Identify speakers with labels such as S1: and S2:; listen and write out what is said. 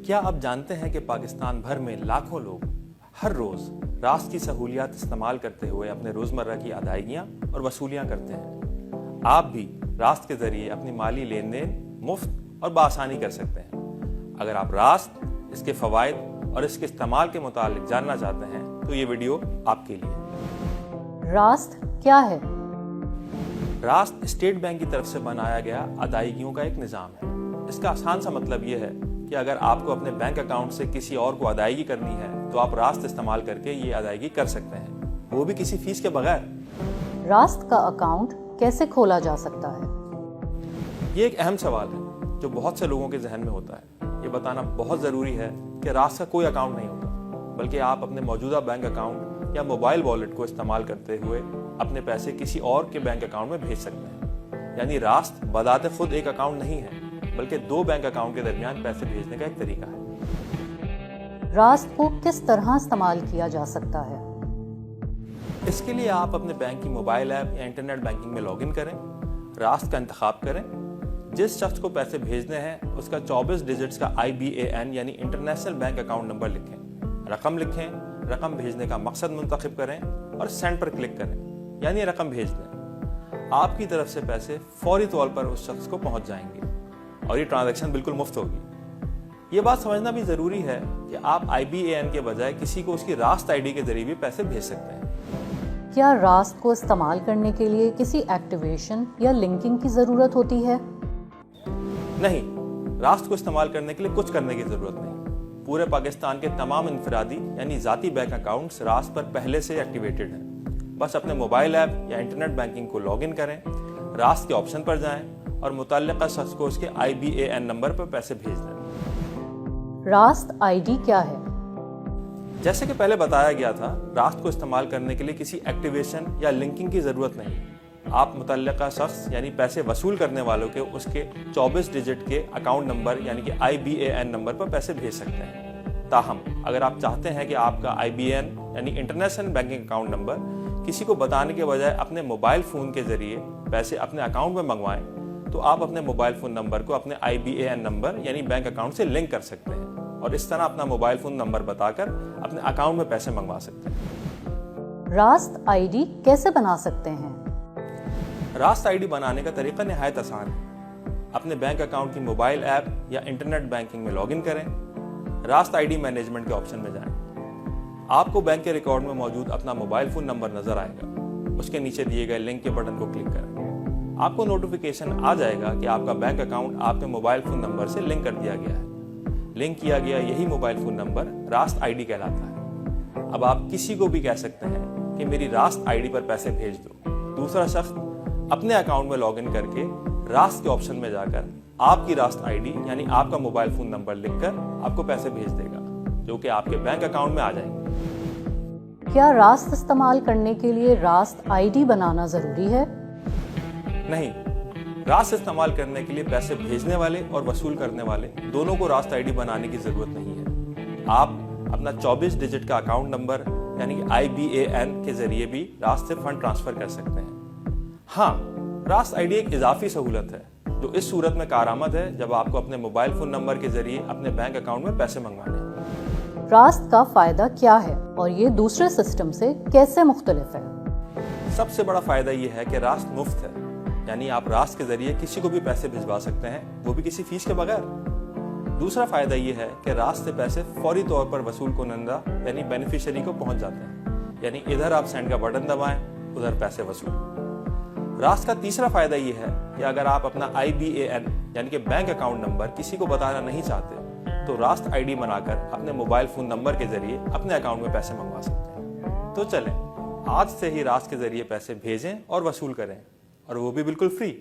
S1: کیا آپ جانتے ہیں کہ پاکستان بھر میں لاکھوں لوگ ہر روز راست کی سہولیات استعمال کرتے ہوئے اپنے روزمرہ کی ادائیگیاں اور وصولیاں کرتے ہیں؟ آپ بھی راست کے ذریعے اپنی مالی لین دین مفت اور بآسانی کر سکتے ہیں۔ اگر آپ راست، اس کے فوائد اور اس کے استعمال کے متعلق جاننا چاہتے ہیں تو یہ ویڈیو آپ کے لیے۔
S2: راست کیا ہے؟
S1: راست اسٹیٹ بینک کی طرف سے بنایا گیا ادائیگیوں کا ایک نظام ہے۔ اس کا آسان سا مطلب یہ ہے کہ اگر آپ کو اپنے بینک اکاؤنٹ سے کسی اور کو ادائیگی کرنی ہے تو آپ راست استعمال کر کے یہ ادائیگی کر سکتے ہیں، وہ بھی کسی فیس کے بغیر۔
S2: راست کا اکاؤنٹ کیسے کھولا جا سکتا ہے؟
S1: یہ ایک اہم سوال ہے جو بہت سے لوگوں کے ذہن میں ہوتا ہے۔ یہ بتانا بہت ضروری ہے کہ راست کا کوئی اکاؤنٹ نہیں ہوتا، بلکہ آپ اپنے موجودہ بینک اکاؤنٹ یا موبائل والیٹ کو استعمال کرتے ہوئے اپنے پیسے کسی اور کے بینک اکاؤنٹ میں بھیج سکتے ہیں۔ یعنی راست بذات خود ایک اکاؤنٹ نہیں ہے، بلکہ دو بینک اکاؤنٹ کے درمیان پیسے بھیجنے کا ایک طریقہ ہے۔
S2: راست کو کس طرح استعمال کیا جا سکتا ہے؟
S1: اس کے لیے آپ اپنے بینک کی موبائل ایپ یا انٹرنیٹ بینکنگ میں لاگ ان کریں، راست کا انتخاب کریں، جس شخص کو پیسے بھیجنے ہیں اس کا 24 ڈیجٹس کا IBAN یعنی انٹرنیشنل بینک اکاؤنٹ نمبر لکھیں، رقم لکھیں، رقم بھیجنے کا مقصد منتخب کریں اور سینڈ پر کلک کریں، یعنی رقم بھیج دیں۔ آپ کی طرف سے پیسے فوری طور پر اس شخص کو پہنچ جائیں گے اور یہ ٹرانزیکشن بالکل مفت ہوگی۔ یہ بات سمجھنا بھی ضروری ہے کہ آپ IBAN کے بجائے کسی کو اس کی راست ID کے ذریعے بھی پیسے بھیج سکتے ہیں۔
S2: کیا راست کو استعمال کرنے کے لیے کسی ایکٹیویشن یا لنکنگ کی ضرورت ہوتی ہے؟
S1: نہیں، راست کو استعمال کرنے کے لیے کچھ کرنے کی ضرورت نہیں۔ پورے پاکستان کے تمام انفرادی یعنی ذاتی بینک اکاؤنٹس راست پر پہلے سے ایکٹیویٹڈ ہیں۔ بس اپنے موبائل ایپ یا انٹرنیٹ بینکنگ کو لاگ ان کریں، راست کے آپشن پر جائیں اور متعلقہ شخص کو اس کے IBAN نمبر پر پیسے بھیج دیں۔
S2: راست ID کیا ہے؟
S1: جیسے کہ پہلے بتایا گیا تھا، راست کو استعمال کرنے کے لیے کسی ایکٹیویشن یا لنکنگ کی ضرورت نہیں۔ آپ متعلقہ شخص یعنی پیسے وصول کرنے والوں کے اس کے 24 ڈیجٹ کے اکاؤنٹ نمبر یعنی کہ IBAN نمبر پر پیسے بھیج سکتے ہیں۔ تاہم اگر آپ چاہتے ہیں کہ آپ کا IBAN یعنی انٹرنیشنل بینکنگ اکاؤنٹ نمبر کسی کو بتانے کے بجائے اپنے موبائل فون کے ذریعے پیسے اپنے اکاؤنٹ میں منگوائیں، تو آپ اپنے موبائل فون نمبر کو اپنے IBAN نمبر یعنی بینک اکاؤنٹ سے لنک کر سکتے ہیں اور اس طرح اپنا موبائل فون نمبر بتا کر اپنے اکاؤنٹ میں پیسے منگوا سکتے ہیں۔
S2: راست ID کیسے بنا سکتے ہیں؟
S1: راست ID بنانے کا طریقہ نہایت آسان ہے۔ اپنے بینک اکاؤنٹ کی موبائل ایپ یا انٹرنیٹ بینکنگ میں لاگ ان کریں، راست ID مینجمنٹ کے آپشن میں جائیں۔ آپ کو بینک کے ریکارڈ میں موجود اپنا موبائل فون نمبر نظر آئے گا، اس کے نیچے دیے گئے لنک کے بٹن کو کلک کریں۔ آپ کو نوٹیفیکیشن آ جائے گا کہ آپ کا بینک اکاؤنٹ آپ کے موبائل فون نمبر سے لنک کر دیا گیا ہے۔ لنک کیا گیا یہی موبائل فون نمبر راست ID کہلاتا ہے۔ اب آپ کسی کو بھی کہہ سکتے ہیں کہ میری راست ID پر پیسے بھیج دو۔ دوسرا شخص اپنے اکاؤنٹ میں لاگ ان کر کے راست کے آپشن میں جا کر آپ کی راست ID یعنی آپ کا موبائل فون نمبر لکھ کر آپ کو پیسے بھیج دے گا، جو کہ آپ کے بینک اکاؤنٹ میں آ جائیں گے۔
S2: کیا راست استعمال کرنے کے لیے راست ID بنانا ضروری ہے؟
S1: نہیں، راست استعمال کرنے کے لیے پیسے بھیجنے والے اور وصول کرنے والے دونوں کو راست ID بنانے کی ضرورت نہیں ہے۔ آپ اپنا 24 ڈیجٹ کا اکاؤنٹ نمبر یعنی کہ IBAN کے ذریعے بھی راست سے فنڈ ٹرانسفر کر سکتے ہیں۔ ہاں، راست ID ایک اضافی سہولت ہے جو اس صورت میں کارآمد ہے جب آپ کو اپنے موبائل فون نمبر کے ذریعے اپنے بینک اکاؤنٹ میں پیسے منگوانے ہیں۔
S2: راست کا فائدہ کیا ہے اور یہ دوسرے سسٹم سے کیسے مختلف ہے؟
S1: سب سے بڑا فائدہ یہ ہے کہ راست مفت ہے، یعنی آپ راست کے ذریعے کسی کو بھی پیسے بھجوا سکتے ہیں، وہ بھی کسی فیس کے بغیر۔ دوسرا فائدہ یہ ہے کہ راست سے پیسے فوری طور پر وصول کنندہ یعنی بینیفیشری کو پہنچ جاتے ہیں، یعنی ادھر آپ سینڈ کا بٹن دبائیں، ادھر پیسے وصول۔ راست کا تیسرا فائدہ یہ ہے کہ اگر آپ اپنا IBAN یعنی کہ بینک اکاؤنٹ نمبر کسی کو بتانا نہیں چاہتے تو راست ID بنا کر اپنے موبائل فون نمبر کے ذریعے اپنے اکاؤنٹ میں پیسے منگوا سکتے ہیں۔ تو چلیں، آج سے ہی راست کے ذریعے پیسے بھیجیں اور وصول کریں، اور وہ بھی بالکل فری۔